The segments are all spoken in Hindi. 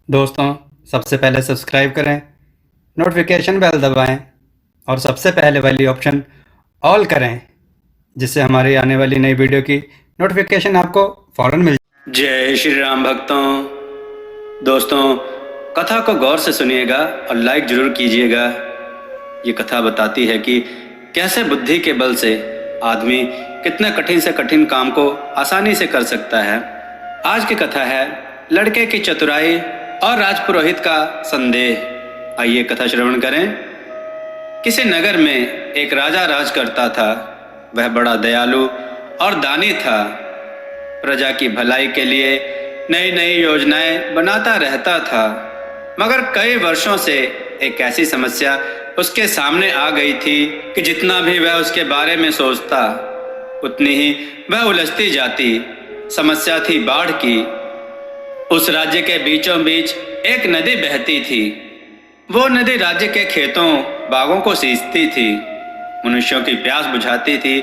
दोस्तों, सबसे पहले सब्सक्राइब करें, नोटिफिकेशन बेल दबाएं और सबसे पहले वाली ऑप्शन ऑल करें, जिससे हमारी आने वाली नई वीडियो की नोटिफिकेशन आपको फ़ौरन मिल जाए। जय श्री राम भक्तों। दोस्तों, कथा को गौर से सुनिएगा और लाइक जरूर कीजिएगा। ये कथा बताती है कि कैसे बुद्धि के बल से आदमी कितने कठिन से कठिन काम को आसानी से कर सकता है। आज की कथा है लड़के की चतुराई और राजपुरोहित का संदेह। आइए कथा श्रवण करें। किसी नगर में एक राजा राज करता था। वह बड़ा दयालु और दानी था। प्रजा की भलाई के लिए नई नई योजनाएं बनाता रहता था। मगर कई वर्षों से एक ऐसी समस्या उसके सामने आ गई थी कि जितना भी वह उसके बारे में सोचता उतनी ही वह उलझती जाती। समस्या थी बाढ़ की। उस राज्य के बीचों बीच एक नदी बहती थी। वो नदी राज्य के खेतों बागों को सींचती थी, मनुष्यों की प्यास बुझाती थी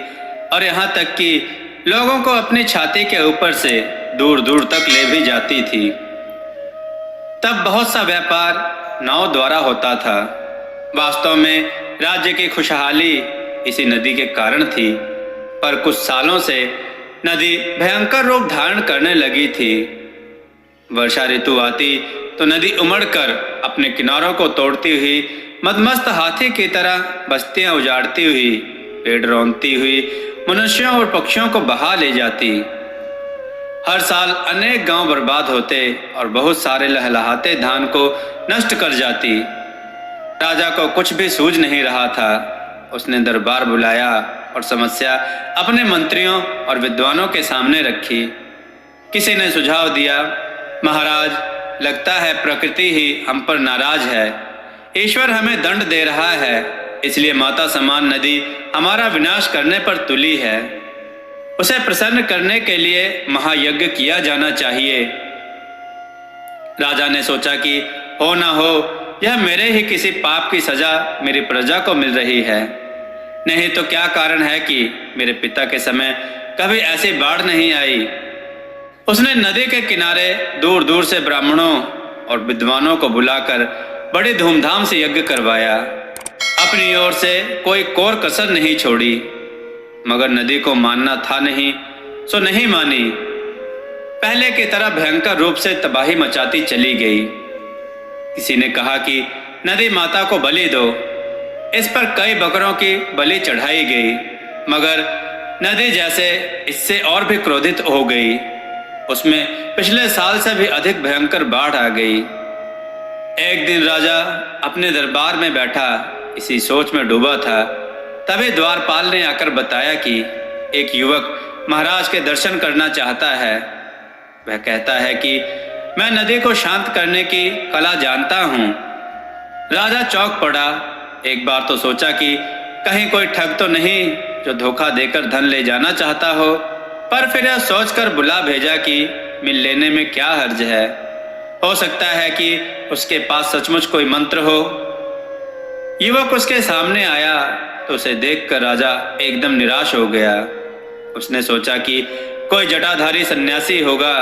और यहाँ तक कि लोगों को अपनी छाती के ऊपर से दूर दूर तक ले भी जाती थी। तब बहुत सा व्यापार नाव द्वारा होता था। वास्तव में राज्य की खुशहाली इसी नदी के कारण थी, पर कुछ सालों से नदी भयंकर रूप धारण करने लगी थी। वर्षा ऋतु आती तो नदी उमड़कर अपने किनारों को तोड़ती हुई मदमस्त हाथी की तरह बस्तियां उजाड़ती हुई, पेड़ रौंदती हुई मनुष्यों और पक्षियों को बहा ले जाती। हर साल अनेक गांव बर्बाद होते और बहुत सारे लहलहाते धान को नष्ट कर जाती। राजा को कुछ भी सूझ नहीं रहा था। उसने दरबार बुलाया और समस्या अपने मंत्रियों और विद्वानों के सामने रखी। किसी ने सुझाव दिया, महाराज, लगता है प्रकृति ही हम पर नाराज है। ईश्वर हमें दंड दे रहा है, इसलिए माता समान नदी हमारा विनाश करने पर तुली है। उसे प्रसन्न करने के लिए महायज्ञ किया जाना चाहिए। राजा ने सोचा कि हो ना हो यह मेरे ही किसी पाप की सजा मेरी प्रजा को मिल रही है। नहीं तो क्या कारण है कि मेरे पिता के समय कभी ऐसी बाढ़ नहीं आई। उसने नदी के किनारे दूर दूर से ब्राह्मणों और विद्वानों को बुलाकर बड़ी धूमधाम से यज्ञ करवाया। अपनी ओर से कोई कोर कसर नहीं छोड़ी। मगर नदी को मानना था नहीं, सो नहीं मानी। पहले की तरह भयंकर रूप से तबाही मचाती चली गई। किसी ने कहा कि नदी माता को बलि दो। इस पर कई बकरों की बलि चढ़ाई गई, मगर नदी जैसे इससे और भी क्रोधित हो गई। उसमें पिछले साल से भी अधिक भयंकर बाढ़ आ गई। एक दिन राजा अपने दरबार में बैठा इसी सोच में डूबा था। तभी द्वारपाल ने आकर बताया कि एक युवक महाराज के दर्शन करना चाहता है। वह कहता है कि मैं नदी को शांत करने की कला जानता हूँ। राजा चौंक पड़ा। एक बार तो सोचा कि कहीं कोई ठग तो नहीं जो धोखा देकर धन ले जाना चाहता हो, पर फिर यह सोचकर बुला भेजा कि मिल लेने में क्या हर्ज है। हो सकता है कि उसके पास सचमुच कोई मंत्र हो। युवक उसके सामने आया तो उसे देखकर राजा एकदम निराश हो गया। उसने सोचा कि कोई जटाधारी सन्यासी होगा,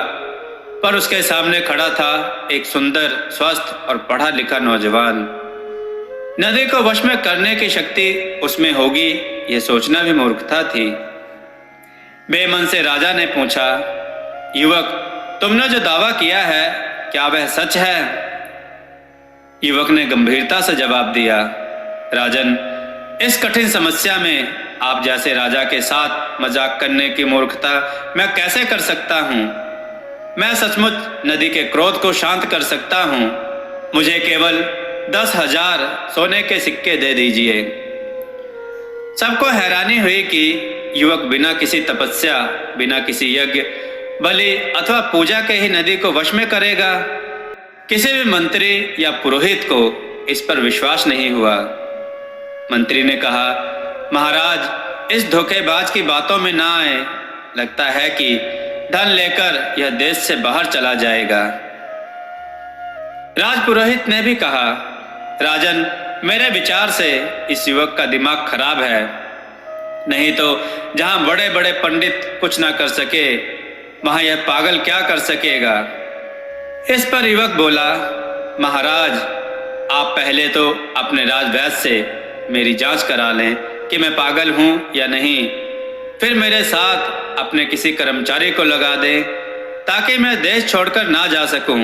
पर उसके सामने खड़ा था एक सुंदर, स्वस्थ और पढ़ा लिखा नौजवान। नदी को वश में करने की शक्ति उसमें होगी, यह सोचना भी मूर्खता थी। बेमन से राजा ने पूछा, युवक, तुमने जो दावा किया है क्या वह सच है? युवक ने गंभीरता से जवाब दिया, राजन, इस कठिन समस्या में आप जैसे राजा के साथ मजाक करने की मूर्खता मैं कैसे कर सकता हूँ? मैं सचमुच नदी के क्रोध को शांत कर सकता हूँ। मुझे केवल 10,000 सोने के सिक्के दे दीजिए। सबको हैरानी हुई कि युवक बिना किसी तपस्या, बिना किसी यज्ञ, बलि अथवा पूजा के ही नदी को वश में करेगा। किसी भी मंत्री या पुरोहित को इस पर विश्वास नहीं हुआ। मंत्री ने कहा, महाराज, इस धोखेबाज की बातों में ना आए। लगता है कि धन लेकर यह देश से बाहर चला जाएगा। राजपुरोहित ने भी कहा, राजन, मेरे विचार से इस युवक का दिमाग खराब है। नहीं तो जहां बड़े बड़े पंडित कुछ ना कर सके, वहां यह पागल क्या कर सकेगा। इस पर युवक बोला, महाराज, आप पहले तो अपने राजवैद्य से मेरी जांच करा लें कि मैं पागल हूं या नहीं, फिर मेरे साथ अपने किसी कर्मचारी को लगा दें ताकि मैं देश छोड़कर ना जा सकूं।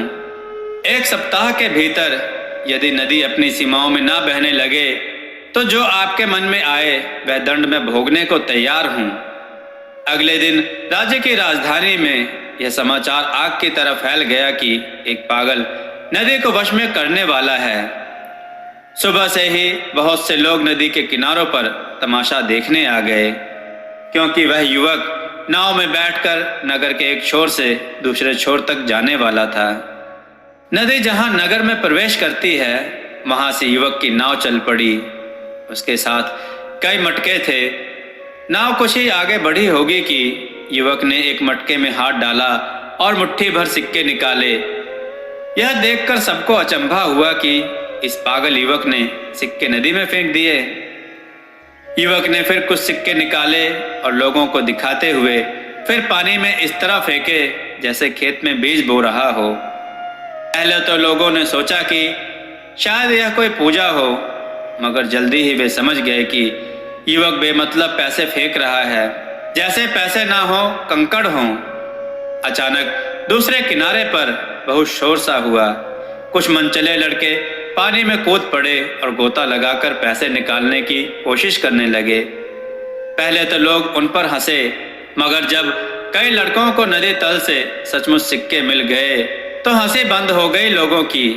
1 सप्ताह के भीतर यदि नदी अपनी सीमाओं में ना बहने लगे तो जो आपके मन में आए वह दंड में भोगने को तैयार हूं। अगले दिन राज्य की राजधानी में यह समाचार आग की तरह फैल गया कि एक पागल नदी को वश में करने वाला है। सुबह से ही बहुत से लोग नदी के किनारों पर तमाशा देखने आ गए, क्योंकि वह युवक नाव में बैठकर नगर के एक छोर से दूसरे छोर तक जाने वाला था। नदी जहां नगर में प्रवेश करती है वहां से युवक की नाव चल पड़ी। उसके साथ कई मटके थे। नाव कुछ ही आगे बढ़ी होगी कि युवक ने एक मटके में हाथ डाला और मुट्ठी भर सिक्के निकाले। यह देखकर सबको अचंभा हुआ कि इस पागल युवक ने सिक्के नदी में फेंक दिए। युवक ने फिर कुछ सिक्के निकाले और लोगों को दिखाते हुए फिर पानी में इस तरह फेंके जैसे खेत में बीज बो रहा हो। पहले तो लोगों ने सोचा कि शायद यह कोई पूजा हो, मगर जल्दी ही वे समझ गए कि युवक बेमतलब पैसे फेंक रहा है, जैसे पैसे ना हो कंकड़ हों। अचानक दूसरे किनारे पर बहुत शोर सा हुआ। कुछ मनचले लड़के पानी में कूद पड़े और गोता लगाकर पैसे निकालने की कोशिश करने लगे। पहले तो लोग उन पर हंसे, मगर जब कई लड़कों को नदी तल से सचमुच सिक्के मिल गए तो हंसी बंद हो गई लोगों की।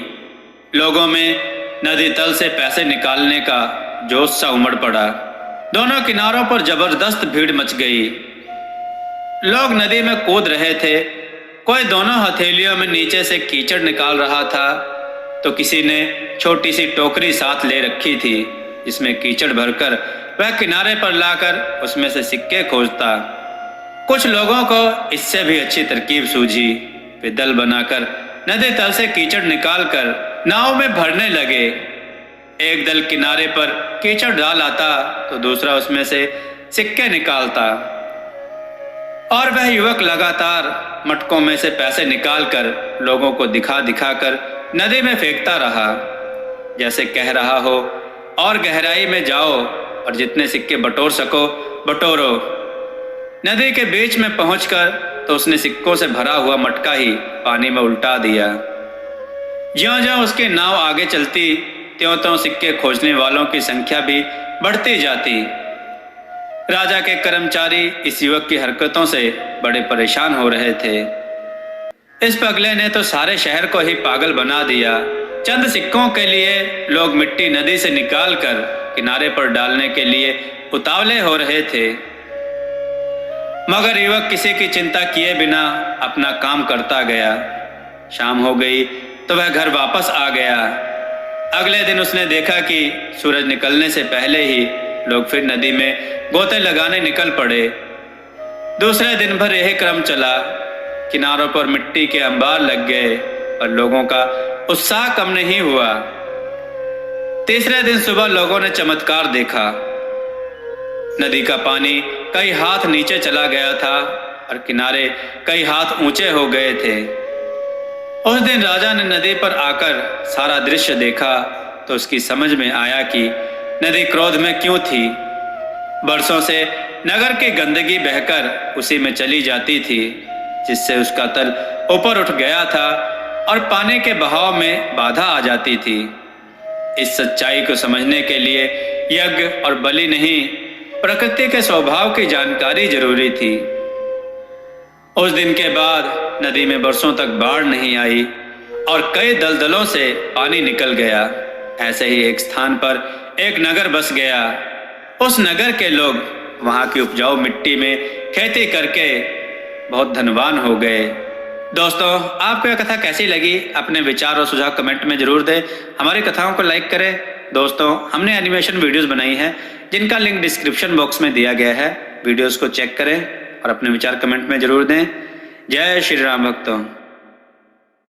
लोगों में नदी तल से पैसे निकालने का जोश सा उमड़ पड़ा। दोनों किनारों पर जबरदस्त भीड़ मच गई। लोग नदी में कूद रहे थे। कोई दोनों हथेलियों में नीचे से कीचड़ निकाल रहा था, तो किसी ने छोटी सी टोकरी साथ ले रखी थी जिसमें कीचड़ भरकर वह किनारे पर लाकर उसमें से सिक्के खोजता। कुछ लोगों को इससे भी अच्छी तरकीब सूझी। वे दल बनाकर नदी तल से कीचड़ निकालकर नाव में भरने लगे। एक दल किनारे पर कीचड़ डाल आता तो दूसरा उसमें से सिक्के निकालता, और वह युवक लगातार मटकों में से पैसे निकालकर लोगों को दिखा दिखाकर नदी में फेंकता रहा, जैसे कह रहा हो, और गहराई में जाओ और जितने सिक्के बटोर सको बटोरो। नदी के बीच में पहुंचकर तो उसने सिक्कों से भरा हुआ मटका ही पानी में उल्टा दिया। ज्यों-ज्यों उसकी नाव आगे चलती त्यों-त्यों सिक्के खोजने वालों की संख्या भी बढ़ती जाती। राजा के कर्मचारी इस युवक की हरकतों से बड़े परेशान हो रहे थे। इस पगले ने तो सारे शहर को ही पागल बना दिया। चंद सिक्कों के लिए लोग मिट्टी नदी से निकालकर किनारे पर डालने के लिए उतावले हो रहे थे, मगर युवक किसी की चिंता किए बिना अपना काम करता गया। शाम हो गई तो वह घर वापस आ गया। अगले दिन उसने देखा कि सूरज निकलने से पहले ही लोग फिर नदी में गोते लगाने निकल पड़े। दूसरे दिन भर यही क्रम चला। किनारों पर मिट्टी के अंबार लग गए और लोगों का उत्साह कम नहीं हुआ। तीसरे दिन सुबह लोगों ने चमत्कार देखा। नदी का पानी कई हाथ नीचे चला गया था और किनारे कई हाथ ऊंचे हो गए थे। उस दिन राजा ने नदी पर आकर सारा दृश्य देखा तो उसकी समझ में आया कि नदी क्रोध में क्यों थी। बरसों से नगर की गंदगी बहकर उसी में चली जाती थी, जिससे उसका तल ऊपर उठ गया था और पानी के बहाव में बाधा आ जाती थी। इस सच्चाई को समझने के लिए यज्ञ और बलि नहीं, प्रकृति के स्वभाव की जानकारी जरूरी थी। उस दिन के बाद नदी में बरसों तक बाढ़ नहीं आई और कई दलदलों से पानी निकल गया। ऐसे ही एक स्थान पर एक नगर बस गया। उस नगर के लोग वहां की उपजाऊ मिट्टी में खेती करके बहुत धनवान हो गए। दोस्तों, आपको यह कथा कैसी लगी? अपने विचार और सुझाव कमेंट में जरूर दें। हमारी कथाओं को लाइक करें। दोस्तों, हमने एनिमेशन वीडियोस बनाई हैं जिनका लिंक डिस्क्रिप्शन बॉक्स में दिया गया है। वीडियोस को चेक करें और अपने विचार कमेंट में जरूर दें। जय श्री राम भक्तों।